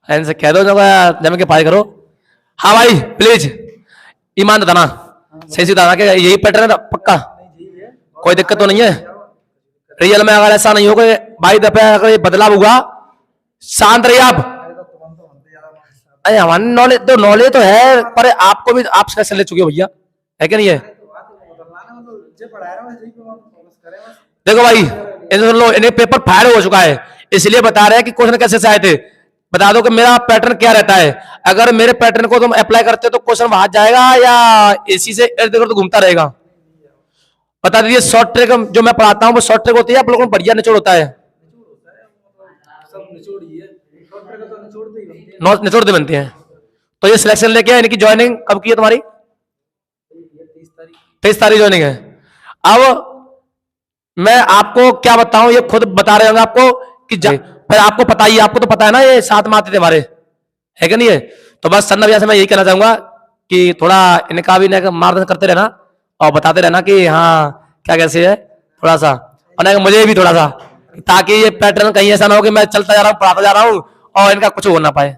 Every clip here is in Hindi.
इनसे कह दो जम के पढ़ाई करो। हाँ भाई प्लीज ईमान बताना, सही से बताना कि यही पैटर्न है पक्का, कोई दिक्कत तो नहीं है। रियल में अगर ऐसा नहीं हो कि भाई दफे अगर ये बदलाव हुआ, शांत रहिए आप। अरे हमारी नॉलेज तो है, पर आपको भी आप स्ट्रेस ले चुके हो भैया, है क्या नहीं है? देखो भाई सुन लो, इन्हें पेपर फायर हो चुका है, इसलिए बता रहे हैं कि क्वेश्चन कैसे से आए थे। बता दो कि मेरा पैटर्न क्या रहता है। अगर मेरे पैटर्न को तुम अप्लाई करते हो तो क्वेश्चन वहां जाएगा या इसी से इर्द गिर्द घूमता रहेगा? बता दीजिए। शॉर्ट ट्रिक जो मैं पढ़ाता हूँ वो शॉर्ट ट्रिक होती है, आप लोगों को बढ़िया निचोड़ होता है? निचोड़ते बनते हैं। तो ये सिलेक्शन लेके इनकी ज्वाइनिंग कब की है तुम्हारी? 23 तारीख ज्वाइनिंग है। अब मैं आपको क्या बताऊं, ये खुद बता रहे होंगे आपको कि फिर आपको पता ही, आपको तो पता है ना ये साथ में आते थे हमारे, है क्या नहीं है? तो बस सन्ना भैया से मैं यही कहना चाहूंगा कि थोड़ा इनका भी मार्गदर्शन करते रहना और बताते रहना कि हाँ क्या कैसे है थोड़ा सा, और मुझे भी थोड़ा सा, ताकि ये पैटर्न कहीं ऐसा ना हो कि मैं चलता जा रहा हूँ पढ़ाता जा रहा हूँ और इनका कुछ हो ना पाए।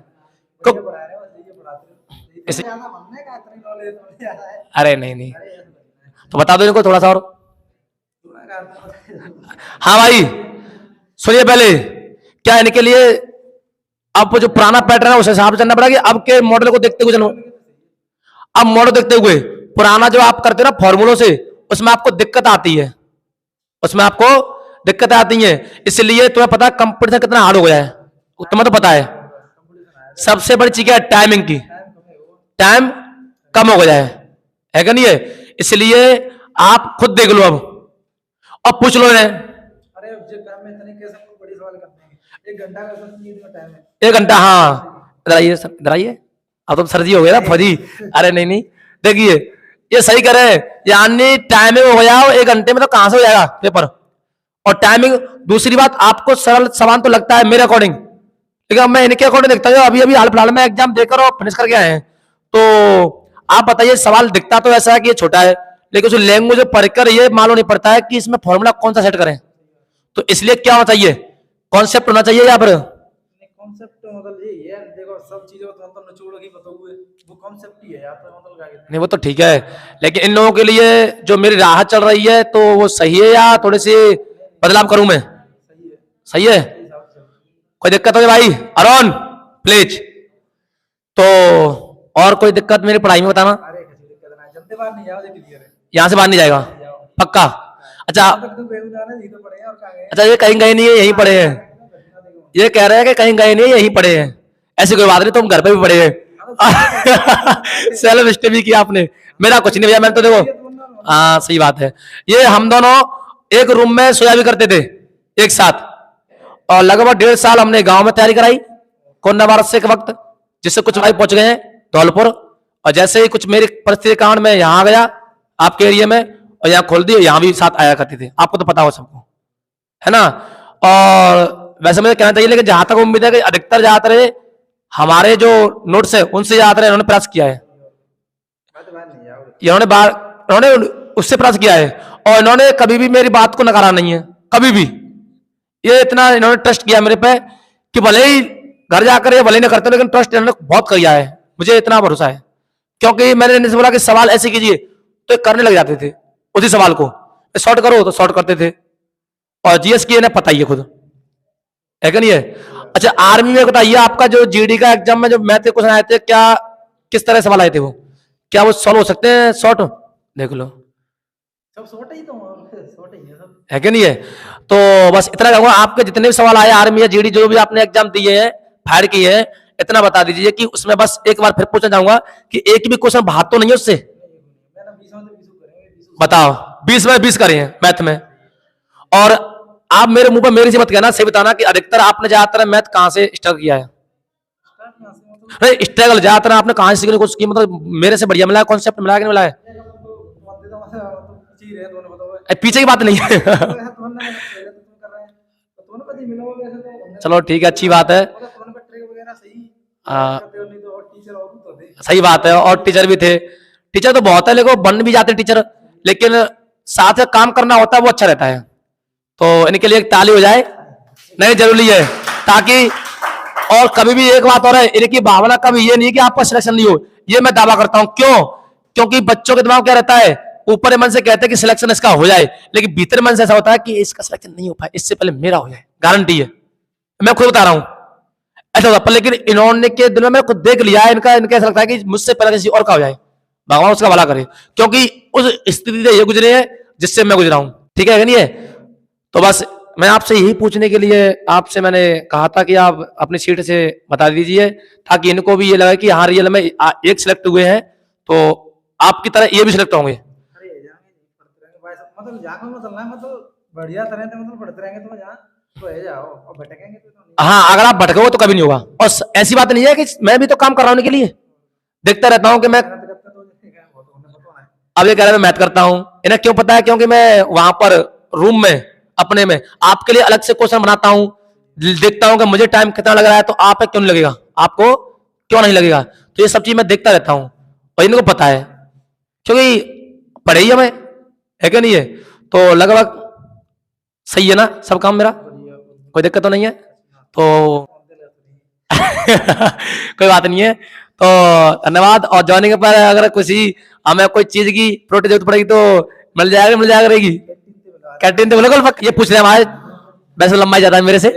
अरे नहीं नहीं, तो बता दो इनको थोड़ा सा और। हाँ भाई सुनिए, पहले क्या इनके लिए अब जो पुराना पैटर्न है उस हिसाब से चलना पड़ेगा कि अब के मॉडल को देखते हुए चलो। अब मॉडल देखते हुए पुराना जो आप करते हो ना फॉर्मूलों से, उसमें आपको दिक्कत आती है, उसमें आपको दिक्कत आती है। इसलिए तुम्हें पता है कंपटीशन कितना हार्ड हो गया है, तुम्हें तो पता है। सबसे बड़ी चीज है टाइमिंग की, टाइम कम हो गया है क्या नहीं है? इसलिए आप खुद देख लो अब और पूछ लो इन्हें। एक घंटा, हाँ इधर आइए सर, इधर आइए। अब तुम सर जी हो गए ना फौजी। अरे नहीं नहीं, देखिए ये सही करे, यानी टाइमिंग हो गया, 1 घंटे में तो कहां से हो जाएगा पेपर। और टाइमिंग, दूसरी बात आपको सरल सवाल तो लगता है मेरे अकॉर्डिंग, लेकिन मैं इनके अकॉर्डिंग देखता हूँ, अभी अभी हाल फिलहाल में एग्जाम देकर और फिनिश करके आए हैं। तो आप बताइए, सवाल दिखता तो ऐसा है कि ये छोटा है, लेकिन उस लैंग्वेज पढ़कर ये मालूम नहीं पड़ता है कि इसमें फॉर्मूला कौन सा सेट करें। तो इसलिए क्या होना चाहिए, कॉन्सेप्ट होना चाहिए या फिर कॉन्सेप्ट मतलब यही है, देखो सब चीजों को मतलब निचोड़ के बताओगे, वो कॉन्सेप्ट ही है यार, तो मतलब क्या कहते हैं। नहीं वो तो ठीक है, लेकिन इन लोगों के लिए जो मेरी राहत चल रही है तो वो सही है या थोड़ी सी बदलाव करूं मैं? सही है, सही है, सही हिसाब से। कोई दिक्कत हो भाई? अरुण प्लीज। तो और कोई दिक्कत मेरी पढ़ाई में बताना। अरे किसी दिक्कत ना, जल्दी बाहर नहीं जाओ, ये क्लियर है। यहाँ से बाहर नहीं जाएगा पक्का? अच्छा तो बेगुनाह नहीं तो पड़े हैं और कहां गए? अच्छा, ये कहीं गए नहीं है, यहीं पढ़े हैं? ये कह रहे हैं कि कहीं गए नहीं है, यहीं पढ़े हैं। ऐसी कोई बात नहीं, तुम घर पे भी पढ़े हैं। सेल्फ स्टडी किया आपने, मेरा कुछ नहीं भैया, मैंने तो देखो हाँ सही बात है। ये हम दोनों एक रूम में सोया भी करते थे एक साथ, और लगभग 1.5 साल हमने गांव में तैयारी कराई कोरोना वायरस से के वक्त, जिससे कुछ भाई पहुंच गए हैं धौलपुर, और जैसे ही कुछ मेरी परिस्थिति कारण में यहाँ आ गया आपके एरिया में, और यहाँ खोल दिए, यहाँ भी साथ आया करते थे, आपको तो पता हो सबको, है ना? और वैसे मुझे कहना चाहिए, लेकिन जहां तक उम्मीद है कि अधिकतर ज्यादातर हमारे जो नोट्स है उनसे ज्यादातर इन्होंने प्रयास किया है, इन्होंने उससे प्रयास किया है, और इन्होंने कभी भी मेरी बात को नकारा नहीं है, कभी भी। ये इतना इन्होंने ट्रस्ट किया मेरे पे कि भले ही घर जाकर ये भले ही नहीं करते, लेकिन ट्रस्ट इन्होंने बहुत किया है, मुझे इतना भरोसा है। क्योंकि मैंने इनसे बोला कि सवाल ऐसे कीजिए तो करने लग जाते थे, उसी सवाल को शॉर्ट करो तो शॉर्ट करते थे। और जीएस की इन्हें पता ही है खुद, है क्या नहीं है? अच्छा आर्मी में बताइए, आपका जो जीडी का एग्जाम में जो मैथ के क्वेश्चन आए थे, क्या किस तरह सवाल आए थे, वो क्या वो सॉल्व हो सकते हैं शॉर्ट? देख लो सब छोटे ही तो छोटे ही है सब, है क्या नहीं है? तो बस इतना कहूंगा, आपके जितने भी सवाल आए आर्मी या जीडी जो भी आपने एग्जाम दिए हैं, फायर किए हैं, इतना बता दीजिए कि उसमें बस एक बार फिर पूछना चाहूंगा कि एक भी क्वेश्चन भाग तो नहीं है उससे? मैंने 20 में से 20 करेंगे, 20 बताओ, 20 में 20 करे हैं मैथ में। और आप मेरे मुंह पर मेरी से मत कहना, सही बताना कि अधिकतर आपने ज्यादातर मैथ कहां से स्ट्रगल किया है? स्टार्ट में से मतलब नहीं स्ट्रगल ज्यादातर आपने कहां से सीखने की कोशिश की, मतलब मेरे से बढ़िया मिला है कॉन्सेप्ट, मिला कि नहीं मिला है? पीछे ही रहे दोनों, बताओ पीछे की बात नहीं है। तो तुम कर रहे हैं तो तुम्हें पता ही मिला होगा ऐसे, तो चलो ठीक है, अच्छी बात है। मतलब तुम्हें ट्रिक वगैरह सही आ, करते हो, नहीं तो और टीचर और तो थे। सही बात है, और टीचर भी थे, टीचर तो बहुत है, लेकिन बन भी जाते टीचर, लेकिन साथ में काम करना होता है वो अच्छा रहता है। तो इनके लिए एक ताली हो जाए, नहीं जरूरी है, ताकि और कभी भी एक बात और है, इनकी भावना कभी ये नहीं है कि आपका सिलेक्शन नहीं हो, ये मैं दावा करता हूं। क्यों? क्योंकि बच्चों के दिमाग क्या रहता है, ऊपर मन से कहते हैं कि सिलेक्शन इसका हो जाए, लेकिन भीतर मन से ऐसा होता है कि इसका सिलेक्शन नहीं हो पाए, इससे पहले मेरा हो जाए, गारंटी है, मैं खुद बता रहा हूं ऐसा होता। पर लेकिन इन्होंने के दिल में मैं खुद देख लिया, इनका ऐसा लगता है कि मुझसे पहले किसी और का हो जाए, भगवान उसका भला करे, क्योंकि उस स्थिति से ये गुजरे हैं जिससे मैं गुजरा हूं। ठीक है नहीं है? तो बस मैं आपसे यही पूछने के लिए आपसे मैंने कहा था कि आप अपनी सीट से बता दीजिए, ताकि इनको भी ये लगे कि हाँ रियल में एक सिलेक्ट हुए हैं, तो आपकी तरह ये भी सिलेक्ट होंगे। अरे जाएंगे पढ़ते रहेंगे भाई साहब, मतलब जाकर में चलना है, मतलब बढ़िया तरह से मतलब पढ़ते रहेंगे तो जहाँ तो है जाओ, और भटकेंगे तो नहीं। हाँ, अगर आप भटकोगे तो कभी नहीं होगा। और ऐसी बात नहीं है कि मैं भी तो काम कर रहा हूं उनके लिए, देखता रहता हूं कि मैं, मेहनत करते तो वो तो उन्हें पता है। अब ये कह रहे हैं मैं मैथ करता हूं, इन्हें क्यों पता है? क्योंकि मैं वहां पर रूम में अपने में आपके लिए अलग से क्वेश्चन बनाता हूं, देखता हूं कि मुझे टाइम कितना लग रहा है, तो आप पे क्यों नहीं लगेगा, आपको क्यों नहीं लगेगा, तो ये सब चीज मैं देखता रहता हूं और इनको पता है, क्योंकि पढ़े ही हमें, है क्या नहीं है? तो लगभग सही है ना सब काम मेरा, कोई दिक्कत तो नहीं है? तो कोई बात नहीं है, तो धन्यवाद। और ज्वाइनिंग पर अगर किसी हमें कोई चीज की प्रोटीन जरूरत पड़ेगी तो मिल जाएगा रहेगी कैंटीन तो बिल्कुल ये पूछ रहे हैं हमारे, वैसे लंबाई ज्यादा है मेरे से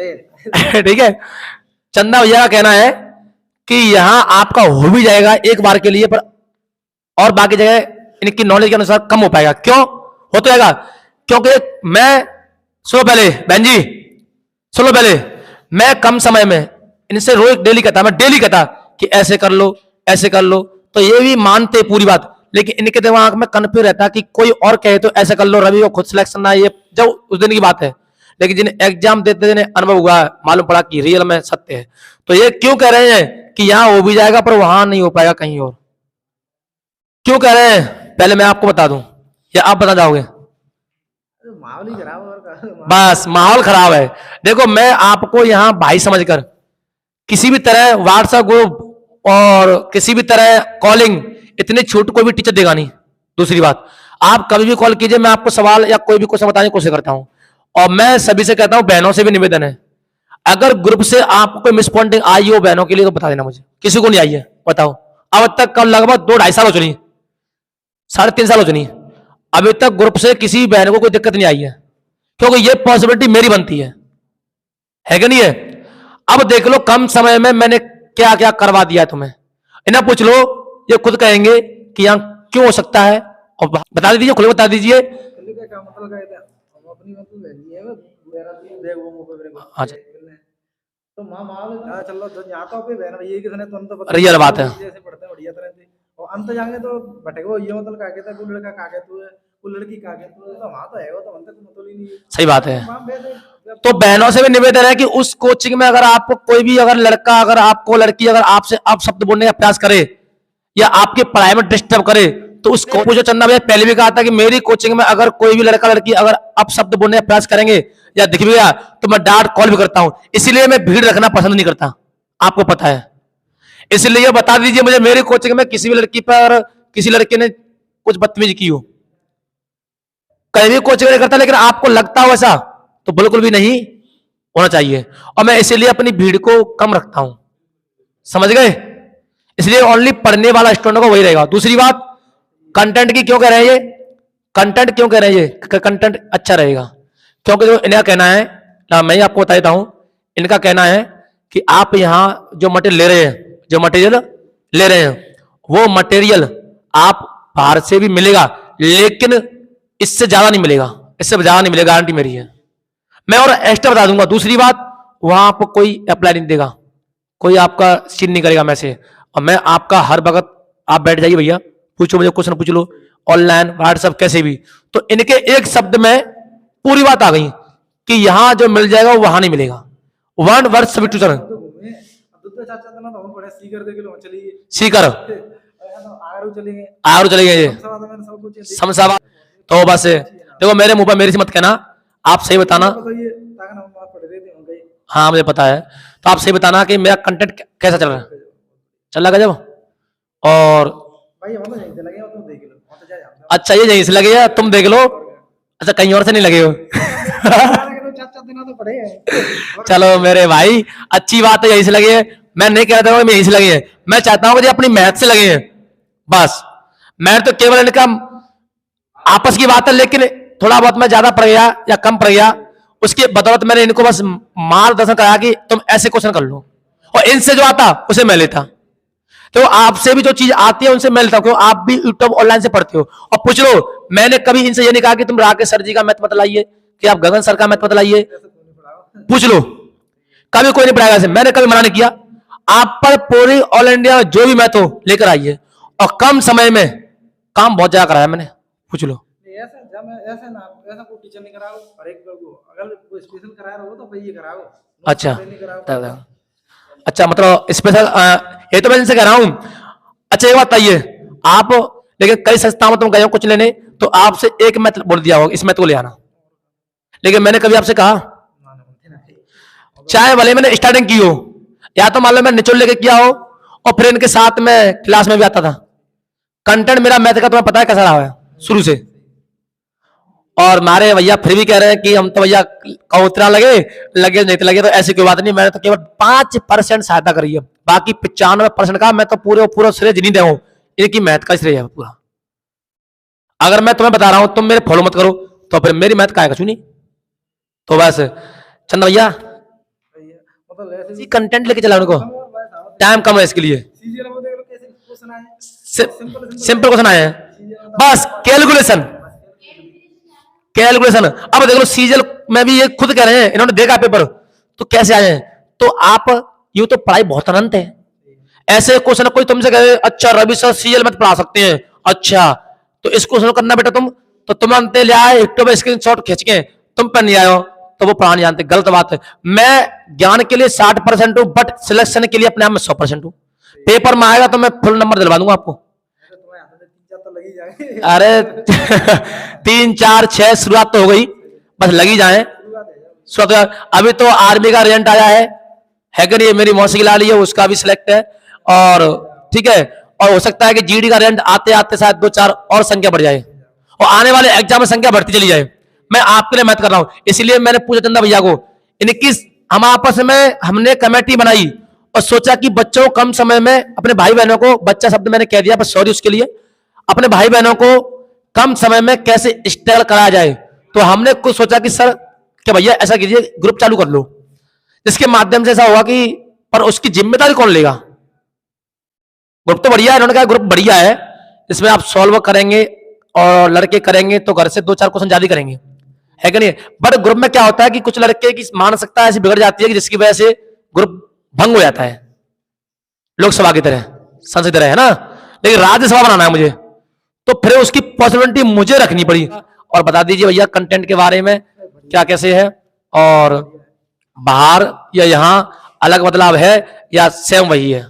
ठीक है। चंदा भैया का कहना है कि यहाँ आपका हो भी जाएगा एक बार के लिए, पर और बाकी जगह इनकी नॉलेज के अनुसार कम हो पाएगा। क्यों हो तो जाएगा? क्योंकि मैं, सुनो पहले बहन जी, सुनो पहले, मैं कम समय में इनसे रोज डेली कहता, मैं डेली कहता कि ऐसे कर लो ऐसे कर लो, तो ये भी मानते पूरी बात, लेकिन इनके दिमाग में कन्फ्यूज रहता कि कोई और कहे तो ऐसे कर लो, रवि को खुद सिलेक्शन ना, ये जब उस दिन की बात है। लेकिन जिन्हें एग्जाम देते जिन्हें अनुभव हुआ है, मालूम पड़ा कि रियल में सत्य है। तो ये क्यों कह रहे हैं कि यहां हो भी जाएगा पर वहां नहीं हो पाएगा कहीं और, क्यों कह रहे हैं पहले मैं आपको बता दूं या आप बता जाओगे? माहौल ही खराब है और का- बस माहौल खराब है। देखो मैं आपको यहां भाई समझकर किसी भी तरह व्हाट्सएप ग्रुप और किसी भी तरह कॉलिंग, इतनी छूट कोई भी टीचर देगा नहीं। दूसरी बात, आप कभी भी कॉल कीजिए, मैं आपको सवाल या कोई भी क्वेश्चन बताने की कोशिश करता हूं। और मैं सभी से कहता हूं, बहनों से भी निवेदन है, अगर ग्रुप से आपको कोई मिसपॉइंटिंग आई हो बहनों के लिए तो बता देना मुझे, किसी को नहीं आई है बताओ। अब तक कल लगभग 2-2.5 साल हो चुनी, 3.5 साल हो चुनी, अभी तक ग्रुप से किसी बहन को कोई दिक्कत नहीं आई है, क्योंकि ये पॉसिबिलिटी मेरी बनती है कि नहीं है? अब देख लो कम समय में मैंने क्या क्या करवा दिया है तुम्हें, इन्हें पूछ लो, ये खुद कहेंगे कि यहाँ क्यों हो सकता है, और बता दीजिए, खुद बता दीजिए। कल का क्या मतलब का था, हम अपनी मतलब लेनी है मेरा तो देख वो मुंह पे मेरे को अच्छा। तो माहौल हाँ चल लो तो यहाँ तो पे बहन ये किसने तुम तो रियल बात है। जैसे पढ़ते हैं बढ़िया तरह से, और अंत जाएंगे तो भटके वो ये मतलब का कहता है कोई लड़का का कहता है कोई लड़की का कहता है, तो वहां तो है वो तो अंत तो मतलब ही नहीं है। सही बात है। वहाँ पे तो बहनों से भी निवेदन है कि उस कोचिंग में अगर आपको कोई भी अगर लड़का, अगर आपको लड़की अगर आपसे आप शब्द बोलने का प्रयास करे या आपके पढ़ाई में डिस्टर्ब करे, तो उस जो चंदा भैया पहले भी कहा था कि मेरी कोचिंग में अगर कोई भी लड़का लड़की अगर आप शब्द बोलने का प्रयास करेंगे या दिख भी गया तो मैं डांट कॉल भी करता हूं, इसलिए मैं भीड़ रखना पसंद नहीं करता, आपको पता है। इसलिए बता दीजिए मुझे, मेरी कोचिंग में किसी भी लड़की पर किसी लड़के ने कुछ बदतमीजी की हो, कहीं भी कोचिंग नहीं करता, लेकिन आपको लगता हो ऐसा तो बिल्कुल भी नहीं होना चाहिए, और मैं इसीलिए अपनी भीड़ को कम रखता हूं, समझ गए? इसलिए ओनली पढ़ने वाला स्टूडेंट को वही रहेगा। दूसरी बात, कंटेंट की क्यों कह रहे हैं ये, कंटेंट क्यों कह रहे हैं ये, कंटेंट अच्छा रहेगा, क्योंकि जो इनका कहना है ना, मैं ही आपको बता देता हूं, इनका कहना है कि आप यहां जो मटेरियल ले रहे हैं, जो मटेरियल ले रहे हैं वो मटेरियल आप बाहर से भी मिलेगा, लेकिन इससे ज्यादा नहीं मिलेगा, इससे ज्यादा नहीं मिलेगा, गारंटी मेरी है। मैं और एक्स्ट्रा बता दूंगा। दूसरी बात, वहां आपको कोई अप्लाई नहीं देगा, कोई आपका सीन नहीं करेगा मैं से, और मैं आपका हर वक्त, आप बैठ जाइए भैया, पूछो मुझे क्वेश्चन पूछ लो, ऑनलाइन व्हाट्सएप कैसे भी, तो इनके एक शब्द में पूरी बात आ गई कि यहां जो मिल जाएगा वो वहां नहीं मिलेगा। वन वर्ड सब्स्टिट्यूशन तो घूमे अब दूसरे चाचा तना तो हम बड़े सीकर दे के लो चलिए सीकर आगरा चलेंगे आर चले गए ये सब तो मैंने सब कुछ समझा। तो बस देखो, मेरे मुंह पर मेरी से मत कहना, आप सही बताना। बताइए ताकि हम वहां पढ़ रहे थे हम गए हाँ मुझे पता है, तो आप सही बताना कि मेरा कंटेंट कैसा चल रहा है, चल रहा है जब, और भाई हम तो यहीं से लगे हो, तुम देख लो हम तो जा जाते अच्छा ये यहीं से लगे या तुम देख लो, अच्छा कहीं और से नहीं लगे हो हैं चाचा देना तो पड़े हैं। चलो मेरे भाई, अच्छी बात है, यहीं से लगे हैं। मैं नहीं कह रहा था यहीं से लगे हैं, मैं चाहता हूं कि अपनी मेहनत से लगे हैं बस। मैं तो केवल इनका आपस की बात है, लेकिन थोड़ा बहुत मैं ज्यादा पढ़ गया या कम पढ़ गया, उसकी बदौलत मैंने इनको बस मार्गदर्शन कराया कि तुम ऐसे क्वेश्चन कर लो, और इनसे जो आता उसे मैं लेता। तो आपसे भी जो चीज आती है उनसे मैं लेता हूं, क्यों आप भी यूट्यूब ऑनलाइन से पढ़ते हो और पूछ लो। मैंने कभी इनसे ये नहीं कहा कि तुम राकेश सर जी का मैथ बतलाइए, कि आप गगन सर का मैथ बतलाइए, पूछ लो। कभी कोई नहीं पढ़ाएगा ऐसे, मैंने कभी मना नहीं किया। आप पर पूरी ऑल इंडिया जो भी मैथ हो लेकर आइए, और कम समय में काम बहुत ज्यादा कराया मैंने, पूछ लो। ऐसा जब ऐसा ना, ऐसा कोई टीचर नहीं कराओ, और एक को अगर कोई स्पेशल करा रहा हो तो भाई ये कराओ। अच्छा नहीं कराओ। अच्छा, मतलब स्पेशल, ये तो मैं इनसे कह रहा हूं। अच्छा एक बात बताइए आप, लेकिन कई संस्थाओं में तुम गए हो कुछ लेने, तो आपसे एक मैथ बोल दिया होगा, इस मैथ को ले आना, लेकिन मैंने कभी आपसे कहा, चाहे भले मैंने स्टार्टिंग की हो, या तो मान लो मैं निचोड़ लेके किया हो, और फिर इनके साथ में क्लास में भी आता था, कंटेंट मेरा मैथ का तुम्हें पता है कैसा रहा है शुरू से। और मारे भैया फिर भी कह रहे हैं कि हम तो भैया उतना लगे लगे नहीं तो लगे, तो ऐसी कोई बात नहीं। मैंने तो केवल 5% सहायता करी है, बाकी 95% का मैं तो पूरा श्रेय नहीं दे हूं, इनकी मैथ का श्रेय है पूरा। अगर मैं तुम्हें बता रहा हूं तुम मेरे फॉलो मत करो, तो फिर मेरी मैथ का चुनी। तो बस चंदा भैया मतलब ऐसे कंटेंट लेके चला उनको, टाइम कम है इसके लिए, सीजीएल में देख लो कैसे क्वेश्चन आए, सिंपल क्वेश्चन आए हैं बस, कैलकुलेशन। अब देख लो सीजल में भी ये खुद कह रहे हैं, इन्होंने देखा पेपर तो कैसे आए हैं। तो आप यूं तो पढ़ाई बहुत अनंत है, ऐसे क्वेश्चन कोई तुमसे कहे अच्छा रवि सर सीजल में पढ़ा सकते हैं, अच्छा तो इस क्वेश्चन को करना बेटा तुम, तो तुम अंत ले आए यूट्यूब स्क्रीनशॉट खींच के तुम पर नहीं आए हो, तो वो पढ़ा नहीं जानते, गलत बात है। मैं ज्ञान के लिए 60% हूं, बट सिलेक्शन के लिए अपने आप में 100% हूं। पेपर में आएगा तो मैं फुल नंबर दिलवा दूंगा आपको। अरे 3 4 6 शुरुआत तो हो गई, बस लगी जाए शुरुआत। अभी तो आर्मी का रिजल्ट आया है कि नहीं, मेरी मौसी की लाली है उसका भी सिलेक्ट है, और ठीक है, और हो सकता है कि जीडी का रिजल्ट आते आते शायद 2 4 और संख्या बढ़ जाए, और आने वाले एग्जाम में संख्या बढ़ती चली जाए। मैं आपके लिए मैथ कर रहा हूं, इसलिए मैंने पूछा चंदा भैया को, इनकी हम आपस में हमने कमेटी बनाई और सोचा कि बच्चों कम समय में अपने भाई बहनों को, बच्चा शब्द मैंने कह दिया पर सॉरी उसके लिए, अपने भाई बहनों को कम समय में कैसे स्ट्रगल कराया जाए। तो हमने कुछ सोचा कि सर क्या भैया ऐसा कीजिए, ग्रुप चालू कर लो, जिसके माध्यम से ऐसा होगा कि, पर उसकी जिम्मेदारी कौन लेगा। ग्रुप तो बढ़िया है, इन्होंने कहा ग्रुप बढ़िया है, इसमें आप सॉल्व करेंगे और लड़के करेंगे तो घर से 2 4 क्वेश्चन ज्यादा करेंगे, है कि नहीं। बट ग्रुप में क्या होता है कि कुछ लड़के की मानसिकता ऐसी बिगड़ जाती है कि जिसकी वजह से ग्रुप भंग हो जाता है, लोकसभा की तरह, संसद की तरह, है ना। लेकिन राज्यसभा बनाना है मुझे, तो फिर उसकी पॉसिबिलिटी मुझे रखनी पड़ी। और बता दीजिए भैया कंटेंट के बारे में क्या कैसे है, और बाहर या यहाँ अलग बदलाव है या सेम वही है।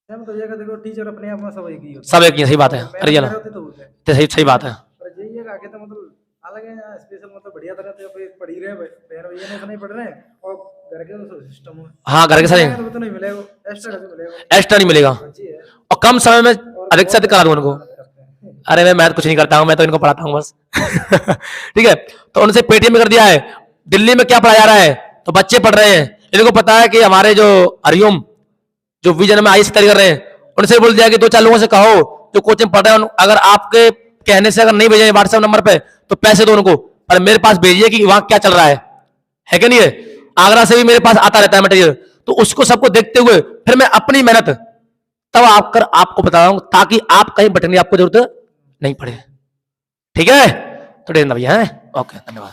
तो ये देखो टीचर अपने आप में सब एक ही होते सब एक ही, सही बात है, अरे ना तो सही बात है। पर यही है आगे तो मतलब अलग है यहाँ स्पेशल, मतलब बढ़िया तरह से पढ़ ही रहे पैर भैया ने नहीं पढ़ रहे, और घर के तो सिस्टम है। हाँ घर के सारे तो नहीं मिलेगा, एक्स्ट्रा एक्स्ट्रा नहीं मिलेगा, और कम समय में अधिक से अधिक करा दूं उनको। अरे मैं मैथ कुछ नहीं करता हूं, मैं तो इनको पढ़ाता हूं बस। ठीक है, तो उनसे पेटीएम में कर दिया है, दिल्ली में क्या पढ़ाया जा रहा है, तो बच्चे पढ़ रहे हैं, इनको पता है कि हमारे जो हरिओम जो विजन में आई तैयारी कर रहे हैं, उनसे बोल दिया कि 2 4 लोगों से कहो जो कोचिंग पढ़ रहे हैं, अगर आपके कहने से अगर नहीं भेजे व्हाट्सएप नंबर पे तो पैसे दो उनको, पर मेरे पास भेजिए कि वहां क्या चल रहा है कि नहीं है। आगरा से भी मेरे पास आता रहता है मटेरियल, तो उसको सबको देखते हुए फिर मैं अपनी मेहनत तब आपको बता रहा हूं, ताकि आप कहीं बटने आपको जरूरत नहीं पड़े। ठीक है, तो डेंदा भैया है, ओके धन्यवाद।